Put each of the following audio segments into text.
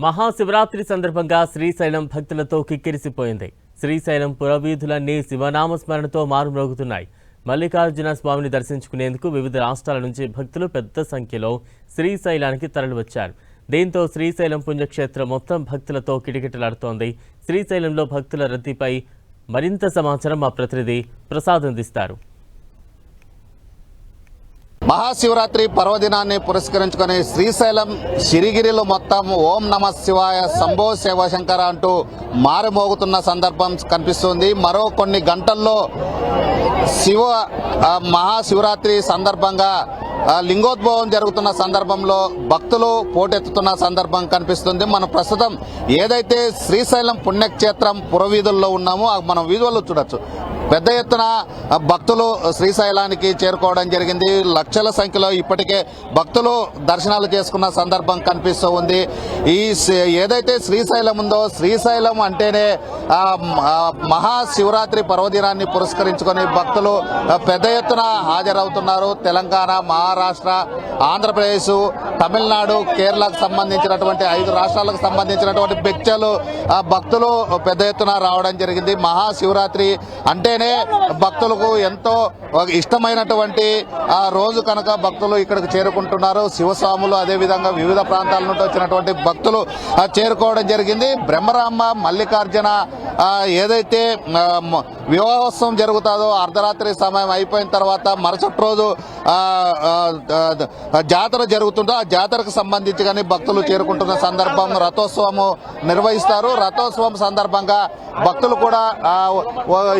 మహాశివరాత్రి సందర్భంగా శ్రీశైలం భక్తులతో కిక్కిరిసిపోయింది. శ్రీశైలం పురవీధులన్నీ శివనామస్మరణతో మారుమ్రోగుతున్నాయి. మల్లికార్జున స్వామిని దర్శించుకునేందుకు వివిధ రాష్ట్రాల నుంచి భక్తులు పెద్ద సంఖ్యలో శ్రీశైలానికి తరలివచ్చారు. దీంతో శ్రీశైలం పుణ్యక్షేత్రం మొత్తం భక్తులతో కిటకిటలాడుతోంది. శ్రీశైలంలో భక్తుల రద్దీపై మరింత సమాచారం మా ప్రతినిధి ప్రసాద్ అందిస్తారు. మహాశివరాత్రి పర్వదినాన్ని పురస్కరించుకొని శ్రీశైలం సిరిగిరిలో మొత్తం ఓం నమ శివాయ శంభో శివశంకర అంటూ మారుమోగుతున్న సందర్భం కనిపిస్తుంది. మరో కొన్ని గంటల్లో మహాశివరాత్రి సందర్భంగా లింగోద్భవం జరుగుతున్న సందర్భంలో భక్తులు పోటెత్తుతున్న సందర్భం కనిపిస్తుంది. మనం ప్రస్తుతం ఏదైతే శ్రీశైలం పుణ్యక్షేత్రం పురవీధుల్లో ఉన్నామో మనం వీధుల్లో చూడొచ్చు. పెద్ద ఎత్తున భక్తులు శ్రీశైలానికి చేరుకోవడం జరిగింది. లక్షల సంఖ్యలో ఇప్పటికే భక్తులు దర్శనాలు చేసుకున్న సందర్భం కనిపిస్తూ ఉంది. ఏదైతే శ్రీశైలం ఉందో, శ్రీశైలం అంటేనే మహాశివరాత్రి పర్వదినాన్ని పురస్కరించుకొని భక్తులు పెద్ద ఎత్తున హాజరవుతున్నారు. తెలంగాణ, మహారాష్ట్ర, ఆంధ్రప్రదేశ్, తమిళనాడు, కేరళకు సంబంధించినటువంటి 5 రాష్ట్రాలకు సంబంధించినటువంటి భక్తులు పెద్ద ఎత్తున రావడం జరిగింది. మహాశివరాత్రి అంటేనే భక్తులకు ఎంతో ఇష్టమైనటువంటి రోజు కనుక భక్తులు ఇక్కడికి చేరుకుంటున్నారు. శివస్వాములు అదేవిధంగా వివిధ ప్రాంతాల నుండి వచ్చినటువంటి భక్తులు చేరుకోవడం జరిగింది. బ్రహ్మరాంబ మల్లికార్జున ఏదైతే వివాహోత్సవం జరుగుతుందో అర్ధరాత్రి సమయం అయిపోయిన తర్వాత మరుసటి రోజు జాతర జరుగుతుందో ఆ జాతరకు సంబంధించి కానీ భక్తులు చేరుకుంటున్న సందర్భం రథోత్సవము నిర్వహిస్తారు. రథోత్సవం సందర్భంగా భక్తులు కూడా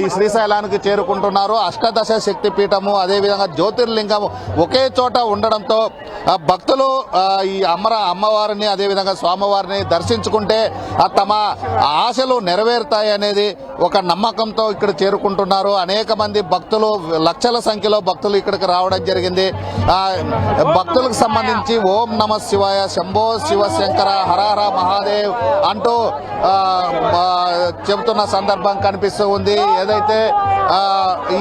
ఈ శ్రీశైలానికి చేరుకుంటున్నారు. అష్టాదశ శక్తి పీఠము అదేవిధంగా జ్యోతిర్లింగము ఒకే చోట ఉండడంతో భక్తులు ఈ అమ్మవారిని అదేవిధంగా స్వామివారిని దర్శించుకుంటే తమ ఆశలు నెరవేరుతాయి అనేది ఒక నమ్మకంతో ఇక్కడ చేరుకుంటున్నారు. అనేక మంది భక్తులు, లక్షల సంఖ్యలో భక్తులు ఇక్కడికి రావడం జరిగింది. భక్తులకు సంబంధించి ఓం నమ శివాయ శంభో శివశంకర హర హర మహాదేవ్ అంటూ చెబుతున్న సందర్భం కనిపిస్తూ ఉంది. ఏదైతే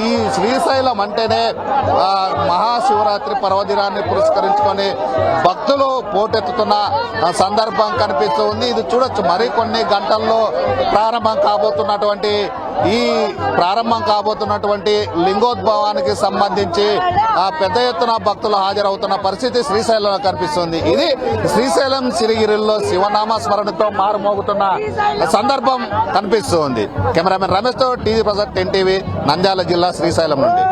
ఈ శ్రీశైలం అంటేనే మహాశివరాత్రి పర్వదినాన్ని పురస్కరించుకొని భక్తులు పోటెత్తుతున్న సందర్భం కనిపిస్తూ ఉంది. ఇది చూడొచ్చు, మరికొన్ని గంటల్లో ప్రారంభం కాబోతున్నటువంటి లింగోద్భవానికి సంబంధించి పెద్ద ఎత్తున భక్తులు హాజరవుతున్న పరిస్థితి శ్రీశైలంలో కనిపిస్తుంది. ఇది శ్రీశైలం సిరిగిరిలో శివనామ స్మరణతో మారుమోగుతున్న సందర్భం కనిపిస్తుంది. కెమెరామెన్ రమేష్తో టీవీ ప్రసాద్ 10 టీవీ నంద్యాల జిల్లా శ్రీశైలం నుండి.